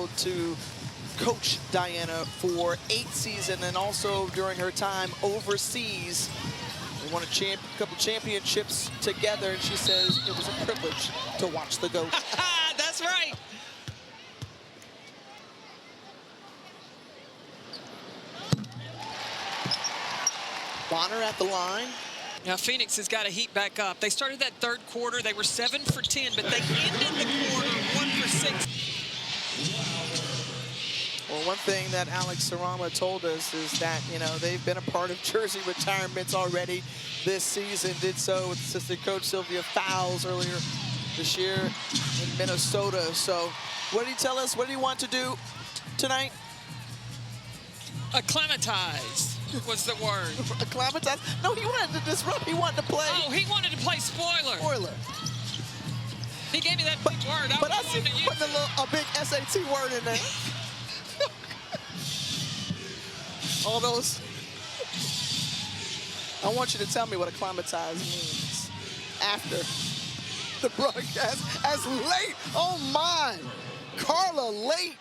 To coach Diana for 8 seasons and also during her time overseas. We won a couple championships together, and she says it was a privilege to watch the GOAT. That's right. Bonner at the line. Now Phoenix has got to heat back up. They started that third quarter. They were 7 for 10, but they ended the quarter 1 for 6. Well, one thing that Alex Sarama told us is that, you know, they've been a part of jersey retirements already this season. Did so with assistant coach Sylvia Fowles earlier this year in Minnesota. So what did he tell us? What did he want to do tonight? Acclimatize was the word. Acclimatize? No, he wanted to disrupt. He wanted to play. Oh, he wanted to play spoiler. Spoiler. He gave me that big word. But I see you putting a big SAT word in there. All those. I want you to tell me what acclimatize means after the broadcast. As late, oh my, Carla late.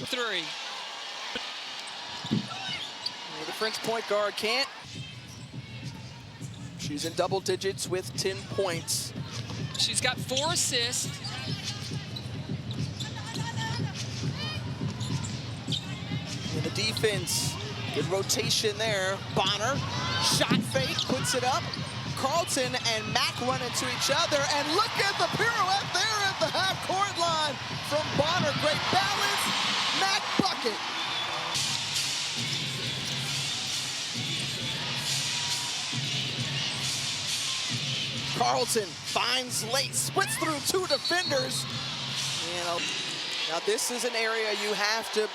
3. The French point guard can't. She's in double digits with 10 points. She's got 4 assists. And the defense, good rotation there. Bonner, shot fake, puts it up. Carlton and Mack run into each other, and look at the pirouette there at the half-court line from Bonner. Great balance, Mack bucket. Carlton finds late, splits through 2 defenders. You know, now this is an area you have to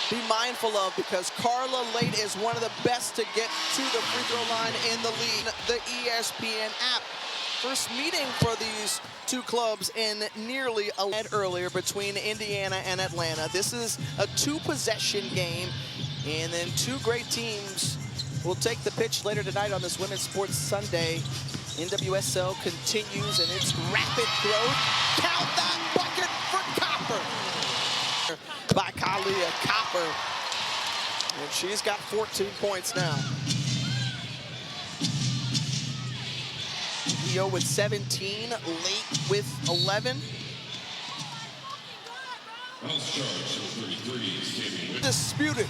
be mindful of because Carla Late is one of the best to get to the free throw line in the league. The ESPN app. First meeting for these 2 clubs in nearly a minute earlier between Indiana and Atlanta. This is a 2-possession game, and then 2 great teams will take the pitch later tonight on this Women's Sports Sunday. NWSL continues in its rapid growth. Count that bucket for Copper. By Kalia Copper. And she's got 14 points now. Eo with 17, Late with 11. Disputed.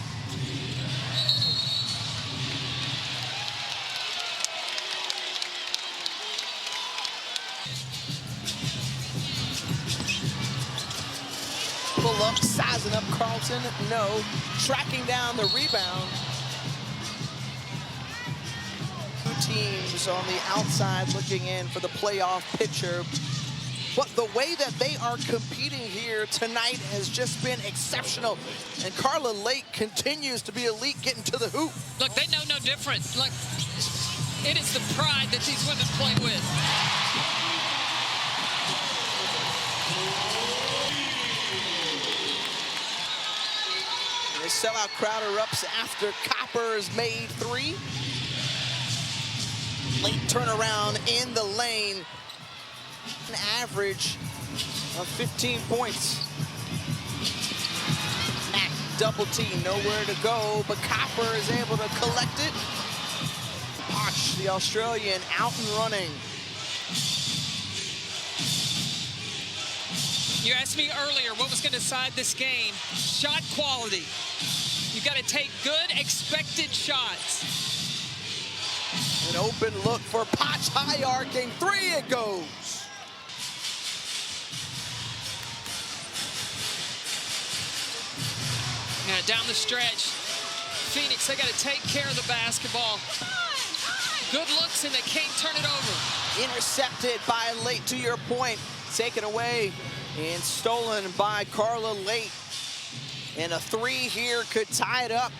Pull up, sizing up Carlton, no. Tracking down the rebound. 2 teams on the outside looking in for the playoff picture. But the way that they are competing here tonight has just been exceptional. And Carla Lake continues to be elite getting to the hoop. Look, they know no different. Look, it is the pride that these women play with. The sellout crowd erupts after Copper's made 3. Late turnaround in the lane. An average of 15 points. Mack double team, nowhere to go, but Copper is able to collect it. Watch the Australian out and running. You asked me earlier what was going to decide this game. Shot quality. You've got to take good expected shots. An open look for Potch, high arcing 3, it goes. Yeah, down the stretch. Phoenix, they got to take care of the basketball. Good looks, and they can't turn it over. Intercepted by Late, to your point. Taken away and stolen by Carla Late. And a 3 here could tie it up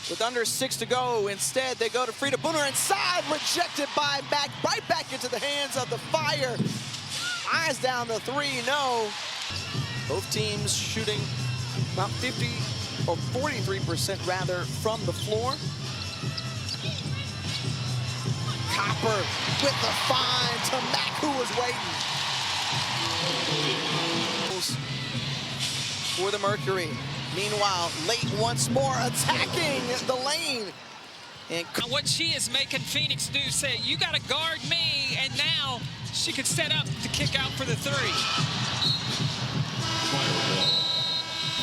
with under 6 to go. Instead, they go to Frida Booner inside, rejected by Mack, right back into the hands of the Fire. Eyes down the 3, no. Both teams shooting about 50 or 43% rather from the floor. Copper with the find to Mack, who was waiting. for the Mercury. Meanwhile, Late once more attacking the lane. And what she is making Phoenix do, say, you got to guard me, and now she could set up to kick out for the three.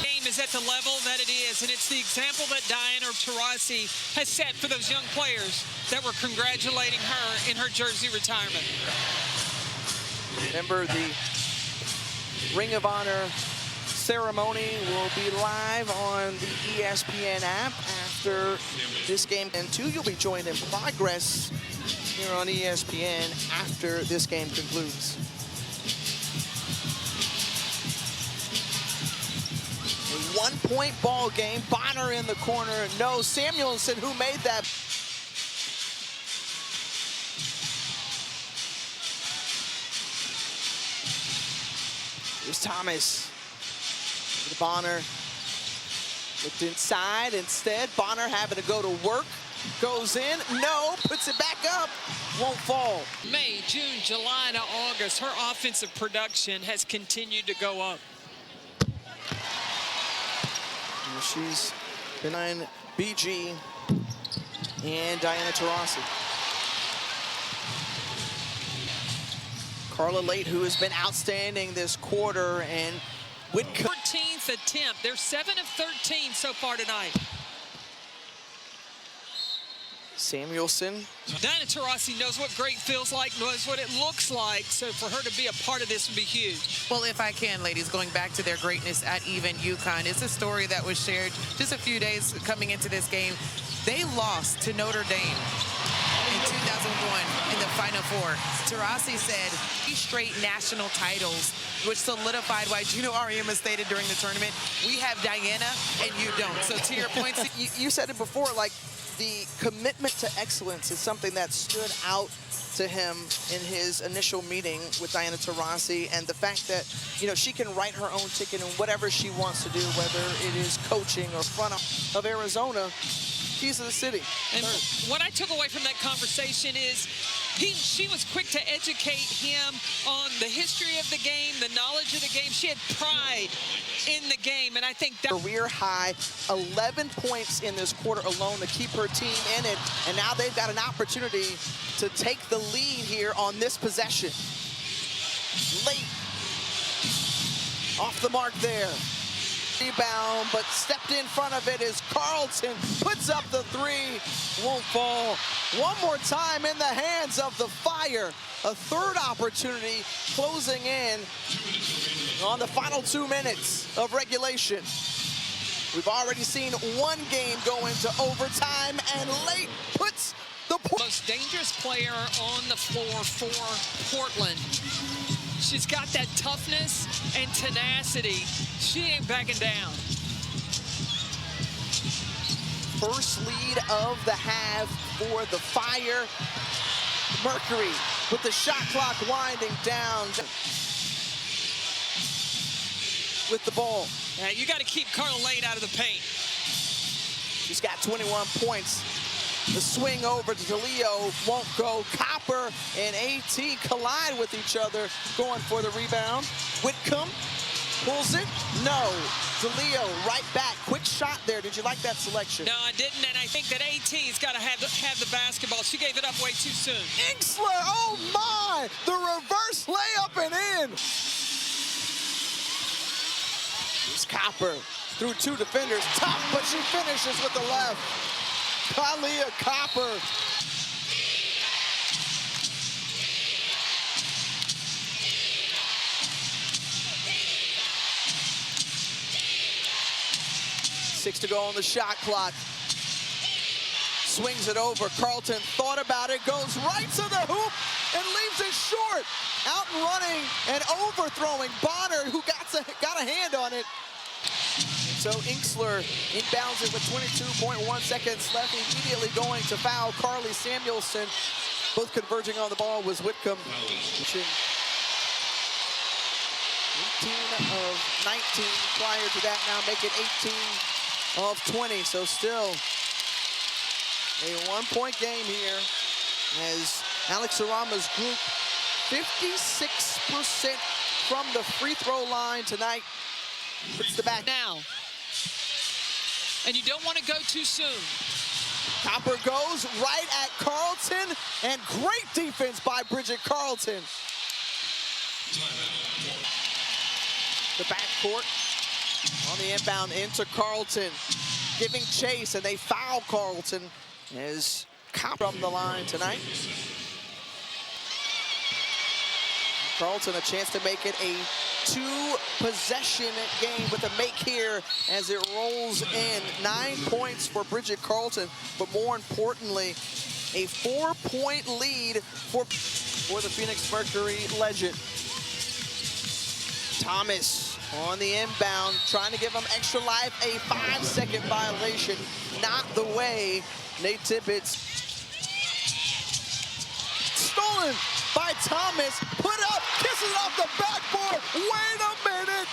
Game is at the level that it is, and it's the example that Diana Taurasi has set for those young players that were congratulating her in her jersey retirement. Remember, the Ring of Honor ceremony will be live on the ESPN app after this game. And two, you'll be joined in progress here on ESPN after this game concludes. A one-point ball game. Bonner in the corner. No, Samuelson, who made that. Here's Thomas. Bonner looked inside instead. Bonner having to go to work. Goes in. No. Puts it back up. Won't fall. May, June, July to August, her offensive production has continued to go up. And she's been on BG and Diana Taurasi. Carla Late, who has been outstanding this quarter, and 14th attempt. They're 7 of 13 so far tonight. Samuelson. Diana Taurasi knows what great feels like, knows what it looks like, so for her to be a part of this would be huge. Well, if I can, ladies, going back to their greatness at even UConn, it's a story that was shared just a few days coming into this game. They lost to Notre Dame in 2001 in the Final Four. Taurasi said 3 straight national titles, which solidified why Gino Auriemma stated during the tournament, we have Diana and you don't. So to your point, you said it before, like the commitment to excellence is something that stood out to him in his initial meeting with Diana Taurasi, and the fact that, you know, she can write her own ticket in whatever she wants to do, whether it is coaching or front of Arizona. Keys of the city. And what I took away from that conversation is she was quick to educate him on the history of the game, the knowledge of the game. She had pride in the game, and I think that career high 11 points in this quarter alone to keep her team in it, and now they've got an opportunity to take the lead here on this possession. Late off the mark there. Rebound, but stepped in front of it is Carlton, puts up the three, won't fall. One more time in the hands of the Fire. A third opportunity closing in on the final 2 minutes of regulation. We've already seen one game go into overtime, and Late puts the most dangerous player on the floor for Portland. She's got that toughness and tenacity. She ain't backing down. First lead of the half for the Fire. Mercury with the shot clock winding down with the ball. Now you got to keep Carla Late out of the paint. She's got 21 points. The swing over to DeLeo won't go. Copper and AT collide with each other, going for the rebound. Whitcomb pulls it. No. DeLeo right back. Quick shot there. Did you like that selection? No, I didn't, and I think that AT's got to have the basketball. She gave it up way too soon. Inksler, oh my! The reverse layup and in. It's Copper through 2 defenders. Tough, but she finishes with the left. Kalia Copper. Six to go on the shot clock. Swings it over. Carlton thought about it, goes right to the hoop and leaves it short. Out and running and overthrowing Bonner, who got a hand on it. So Inksler inbounds it with 22.1 seconds left, immediately going to foul Carly Samuelson. Both converging on the ball was Whitcomb. 18 of 19 prior to that, now make it 18 of 20. So still a one-point game here as Alex Arama's group 56% from the free throw line tonight. Puts the back. Now. And you don't want to go too soon. Copper goes right at Carlton, and great defense by Bridget Carlton. The backcourt on the inbound into Carlton, giving chase, and they foul Carlton as Copper from the line tonight. Carlton a chance to make it a 2-possession game with a make here as it rolls in. 9 points for Bridget Carlton, but more importantly, a 4-point lead for the Phoenix Mercury legend. Thomas on the inbound, trying to give him extra life, a 5-second violation. Not the way. Nate Tippett's stolen by Thomas, put up, kisses it off the backboard. Wait a minute,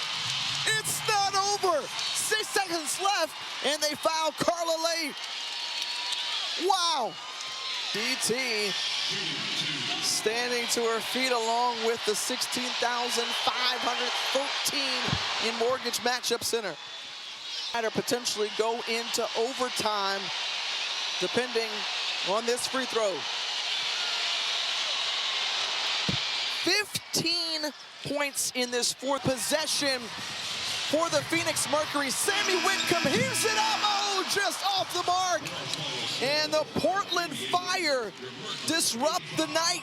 it's not over. 6 seconds left, and they foul Carla Late. Wow. DT standing to her feet along with the 16,513 in Mortgage Matchup Center. Or potentially go into overtime, depending on this free throw. 15 points in this fourth possession for the Phoenix Mercury. Sammy Whitcomb heaves it up, oh, just off the mark. And the Portland Fire disrupt the night